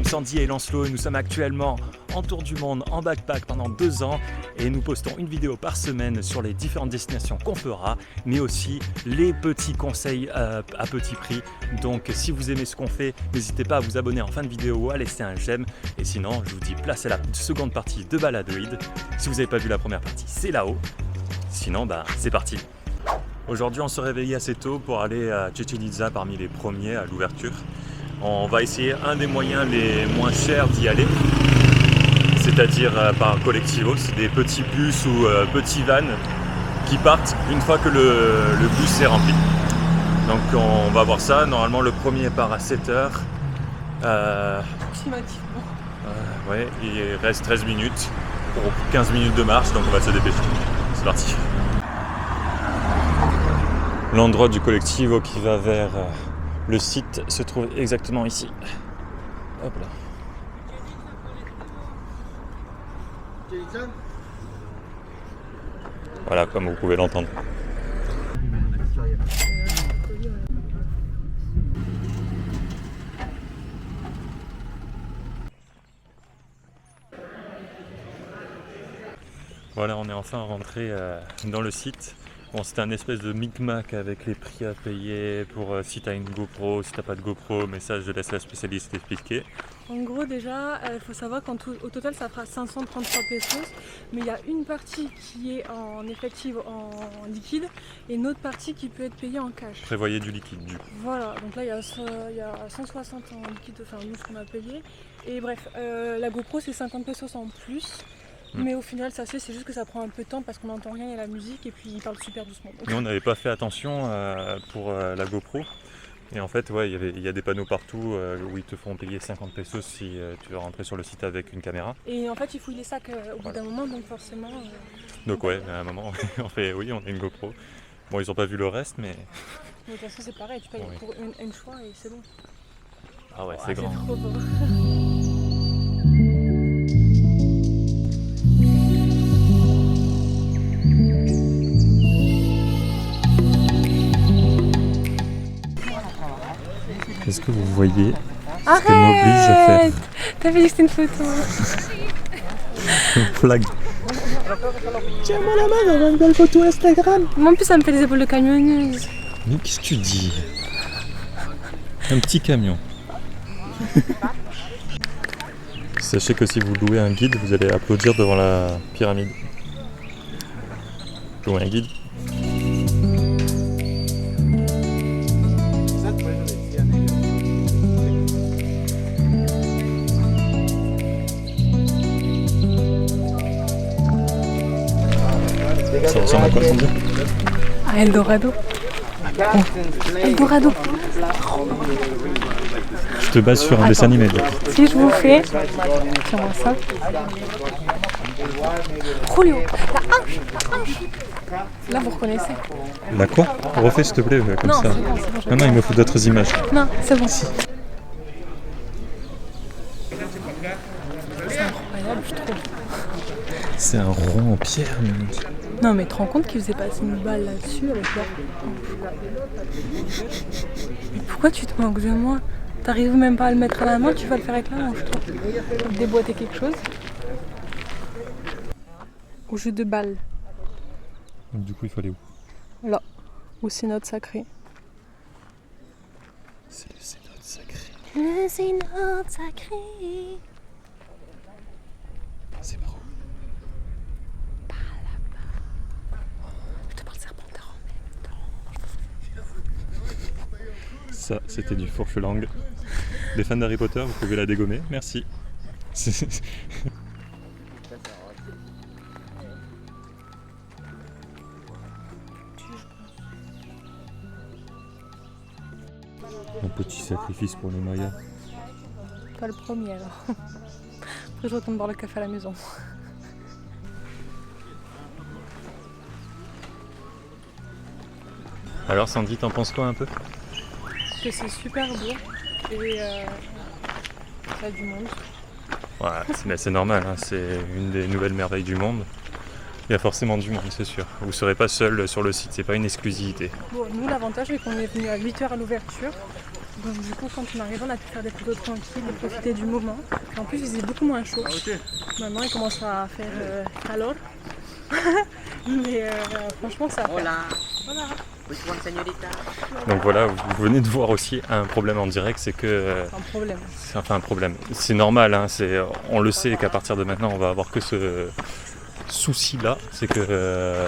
Sandy et Lancelot et nous sommes actuellement en tour du monde en backpack pendant 2 ans et nous postons une vidéo par semaine sur les différentes destinations qu'on fera, mais aussi les petits conseils à petit prix. Donc si vous aimez ce qu'on fait, n'hésitez pas à vous abonner en fin de vidéo ou à laisser un j'aime. Et sinon, je vous dis place à la seconde partie de Baladoïd. Si vous n'avez pas vu la première partie, c'est là-haut. Sinon, c'est parti. Aujourd'hui, on se réveille assez tôt pour aller à Chichén Itzá parmi les premiers à l'ouverture. On va essayer un des moyens les moins chers d'y aller, c'est-à-dire par un collectivo. C'est des petits bus ou petits vans qui partent une fois que le bus est rempli. Donc on va voir ça. Normalement, le premier part à 7h. Approximativement. Ouais, il reste 13 minutes pour 15 minutes de marche, donc on va se dépêcher. C'est parti. L'endroit du collectivo qui va vers le site se trouve exactement ici. Hop là. Voilà, comme vous pouvez l'entendre. Voilà, on est enfin rentré dans le site. Bon, c'était un espèce de micmac avec les prix à payer pour si t'as une GoPro, si t'as pas de GoPro, mais ça je laisse la spécialiste expliquer. En gros, déjà, il faut savoir qu'au total ça fera 533 pesos, mais il y a une partie qui est en effectif, en liquide, et une autre partie qui peut être payée en cash. Prévoyez du liquide du coup. Voilà, donc là il y a 160 en liquide, enfin nous ce qu'on a payé. Et bref, la GoPro c'est 50 pesos en plus. Mais au final, c'est juste que ça prend un peu de temps parce qu'on n'entend rien, il y a la musique et puis il parle super doucement. Nous, on n'avait pas fait attention pour la GoPro. Et en fait, ouais, il y a des panneaux partout où ils te font payer 50 pesos si tu veux rentrer sur le site avec une caméra. Et en fait, il fouille les sacs au bout d'un moment, donc forcément. Donc, ouais, à un moment, on fait oui, on a une GoPro. Bon, ils n'ont pas vu le reste, mais. Mais de toute façon, c'est pareil, tu payes pour une fois et c'est bon. Ah ouais, c'est grand. Trop beau. Est-ce que vous voyez ce qu'elle m'oblige à faire? T'avais dit que c'était une photo. Une blague. Tiens-moi la main dans une belle photo Instagram. Moi en plus ça me fait les épaules de camionneuse. Mais qu'est-ce que tu dis? Un petit camion. Sachez que si vous louez un guide, vous allez applaudir devant la pyramide. Louer un guide. Ça ressemble à quoi, Sandy? Ah, Eldorado. Eldorado. Je te base sur un dessin animé. Si je vous fais, tiens-moi ça. Julio, la hanche. Là vous reconnaissez. La quoi? Refais s'il te plaît, comme non, ça. C'est bon, Non, il me faut d'autres images. Non, c'est bon. C'est incroyable, je trouve. C'est un rond en pierre, mais... Non mais tu te rends compte qu'ils faisaient passer une balle là-dessus avec leur... Mais pourquoi tu te moques de moi? T'arrives même pas à le mettre à la main, tu vas le faire avec la hanche toi. Pour déboîter quelque chose. Au jeu de balle. Du coup, il faut aller où? Là, au synode sacré. C'est le synode sacré. Le synode sacré. C'est par où? Ça, c'était du fourche-langue. Les fans d'Harry Potter, vous pouvez la dégommer, merci. Un petit sacrifice pour les Mayas. Pas le premier alors. Après je retourne boire le café à la maison. Alors Sandy, t'en penses quoi un peu? Que c'est super beau et il y a du monde. Ouais, c'est normal, hein, c'est une des nouvelles merveilles du monde. Il y a forcément du monde, c'est sûr. Vous ne serez pas seul sur le site, c'est pas une exclusivité. Bon, nous l'avantage c'est qu'on est venu à 8h à l'ouverture. Donc du coup, quand on arrive, on a pu faire des photos tranquilles et profiter du moment. Et en plus, il faisait beaucoup moins chaud. Maintenant, il commence à faire calor. Mais franchement, ça va. Hola. Voilà. Which one, señorita? Donc voilà, vous venez de voir aussi un problème en direct, c'est que C'est un problème. c'est enfin un problème. C'est normal, hein, on le sait qu'à partir de maintenant, on va avoir que ce souci-là, c'est que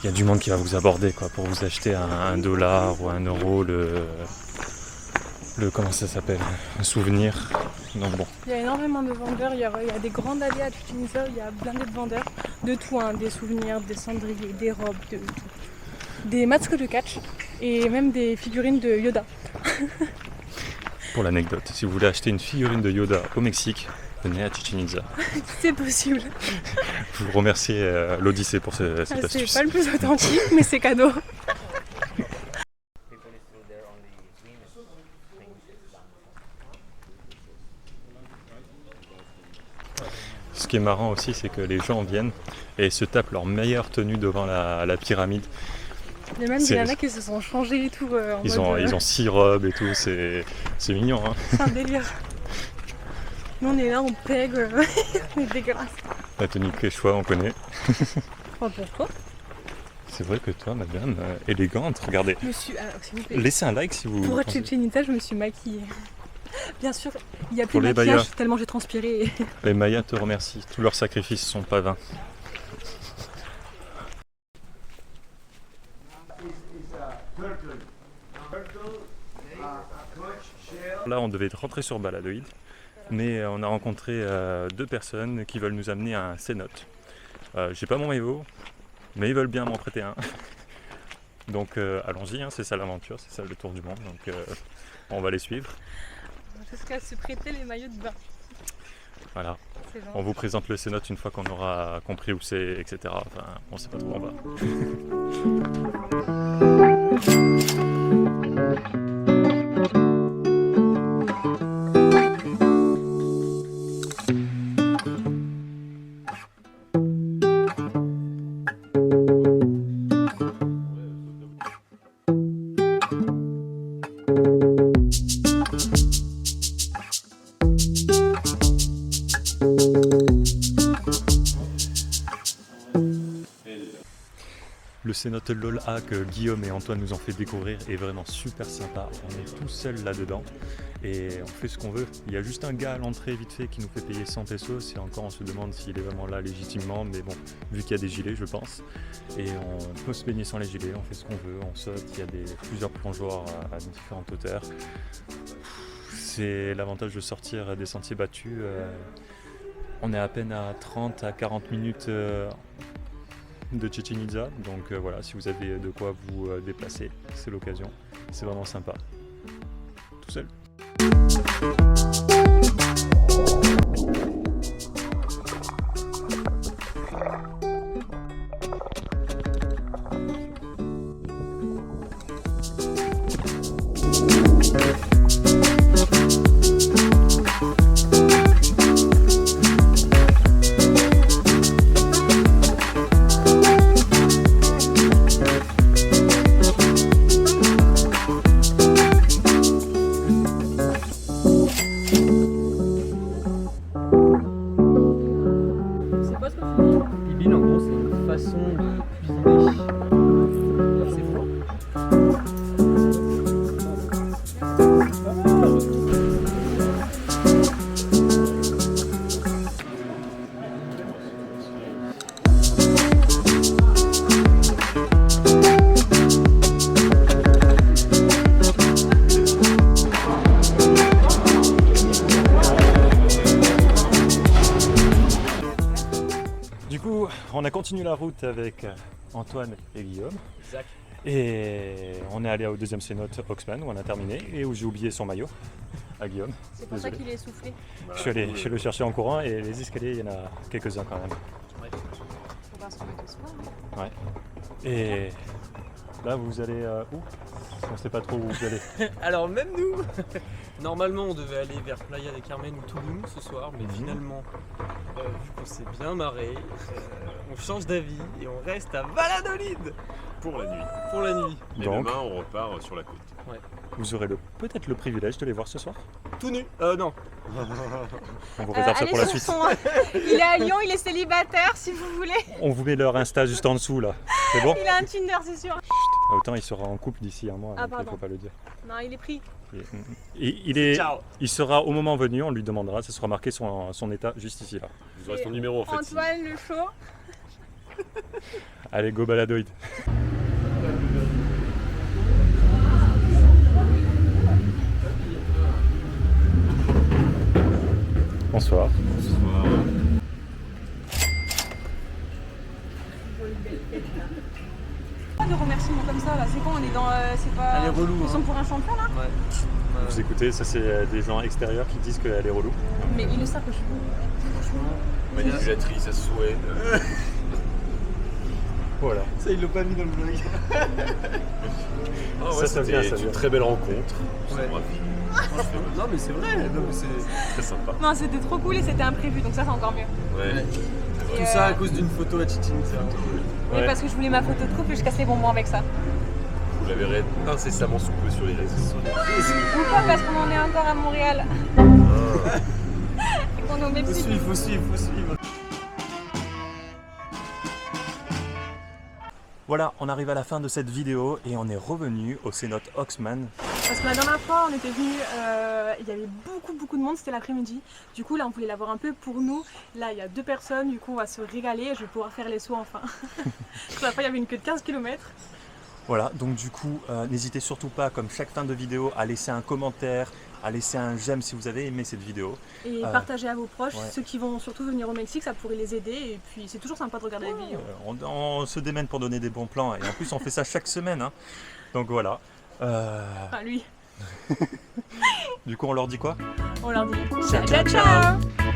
y a du monde qui va vous aborder quoi, pour vous acheter un dollar ou un euro, le comment ça s'appelle, un souvenir. Donc bon. Il y a énormément de vendeurs, il y a des grandes allées à Chichén Itzá, il y a blindé de vendeurs, de tout, hein, des souvenirs, des cendriers, des robes, de tout. Des masques de catch et même des figurines de Yoda. Pour l'anecdote, si vous voulez acheter une figurine de Yoda au Mexique, venez à Chichén Itzá. C'est possible. Je vous remercie l'Odyssée pour cette C'est astuce. pas le plus authentique, mais c'est cadeau. Ce qui est marrant aussi, c'est que les gens viennent et se tapent leur meilleure tenue devant la pyramide. Il y a même des nanas qui se sont changées et tout. Ils ont 6 robes et tout, c'est mignon. Hein. C'est un délire. Nous on est là, on pègue, on est dégueulasse. La tenue quechua, on connaît. Enfin, pour toi, C'est vrai que toi, madame, élégante, regardez. je me suis. Alors, s'il vous plaît. Laissez un like si vous... Pour Chichén Itzá, je me suis maquillée. Bien sûr, il y a plus Pour de les maquillage Mayas. tellement j'ai transpiré. Les Mayas te remercient, tous leurs sacrifices sont pas vains. Là, on devait rentrer sur Baladoïd, mais on a rencontré 2 personnes qui veulent nous amener à un cénote. J'ai pas mon maillot, mais ils veulent bien m'en prêter un. Donc allons-y, hein, c'est ça l'aventure, c'est ça le tour du monde, donc on va les suivre. Jusqu'à se prêter les maillots de bain. Voilà, C'est gentil. on vous présente le cénote une fois qu'on aura compris où c'est, etc. Enfin, on sait pas trop où on va. Le cénote LOLA que Guillaume et Antoine nous ont fait découvrir est vraiment super sympa. On est tout seul là-dedans et on fait ce qu'on veut. Il y a juste un gars à l'entrée vite fait qui nous fait payer 100 pesos et encore on se demande s'il est vraiment là légitimement, mais bon, vu qu'il y a des gilets je pense. Et on peut se baigner sans les gilets, on fait ce qu'on veut, on saute, il y a plusieurs plongeoires à différentes hauteurs. C'est l'avantage de sortir des sentiers battus. On est à peine à 30 à 40 minutes de Chichén Itzá, donc voilà, si vous avez de quoi vous déplacer, c'est l'occasion, c'est vraiment sympa. Tout seul. C'est quoi ce que tu dis? Ibin, en gros, c'est une façon de cuisiner. C'est froid. Du coup, on a continué la route avec Antoine et Guillaume. Exact. Et on est allé au deuxième cénote Oxman où on a terminé et où j'ai oublié son maillot à Guillaume. C'est pour ça Désolé. qu'il est essoufflé. Je suis allé le chercher en courant et les escaliers, il y en a quelques-uns quand même. Faut pas se remettre au sport. Et là, vous allez où? On ne sait pas trop où vous allez. Alors même nous, normalement on devait aller vers Playa del Carmen ou Tulum ce soir, mais Mhm. finalement, vu qu'on s'est bien marré, on change d'avis et on reste à Valladolid Pour la nuit. pour la nuit. Et Donc, demain, on repart sur la côte. vous aurez peut-être le privilège de les voir ce soir. Tout nu. Non. On vous réserve ça allez pour la sur suite. Il est à Lyon, il est célibataire si vous voulez. On vous met leur Insta juste en dessous là. C'est bon? Il a un Tinder, c'est sûr. Autant il sera en couple d'ici un mois, Ah, donc il pardon. faut pas le dire. Non, il est pris. Ciao. Il sera au moment venu, on lui demandera, ça sera marqué son état juste ici là. Je vous reste ton numéro en fait. Antoine Le Chaud. Allez, go baladoid. Bonsoir. Pas de remerciements comme ça, là, c'est quand on est dans. c'est pas. Elle est relou, Ils sont hein. pour un champion là. Ouais. Vous écoutez, ça c'est des gens extérieurs qui disent qu'elle est relou. Mais ils le savent que je suis bon. Franchement. Manipulatrice à souhait. Voilà. Ça, ils l'ont pas mis dans le vlog. Ah Ça, ça vient, ça vient. une très belle rencontre. Ouais. Non, mais c'est vrai. Non, mais c'est Très sympa. Non, c'était trop cool et c'était imprévu, donc ça c'est encore mieux. Ouais. Et, tout ça à cause d'une photo à Chichen Itza. Oui, Ouais. parce que je voulais ma photo de couple et je casse les bonbons avec ça. Vous la verrez incessamment sous peu sur les réseaux. Ou pas parce qu'on en est encore à Montréal. Et qu'on est au Mexique. Faut suivre. Voilà, on arrive à la fin de cette vidéo et on est revenu au cénote Oxman. Parce que la dernière fois, on était venu, il y avait beaucoup de monde, c'était l'après-midi. Du coup, là, on voulait l'avoir un peu pour nous. Là, il y a 2 personnes, du coup, on va se régaler et je vais pouvoir faire les sauts enfin. Parce que la fois, il y avait une queue de 15 km. Voilà, donc du coup, n'hésitez surtout pas, comme chaque fin de vidéo, à laisser un commentaire, à laisser un j'aime si vous avez aimé cette vidéo. Et partagez à vos proches, ouais. ceux qui vont surtout venir au Mexique, ça pourrait les aider. Et puis, c'est toujours sympa de regarder les vidéos. On se démène pour donner des bons plans et en plus on fait ça chaque semaine. Hein. Donc voilà. Enfin, lui, Du coup, on leur dit quoi? on leur dit Ciao, ciao, ciao. ciao.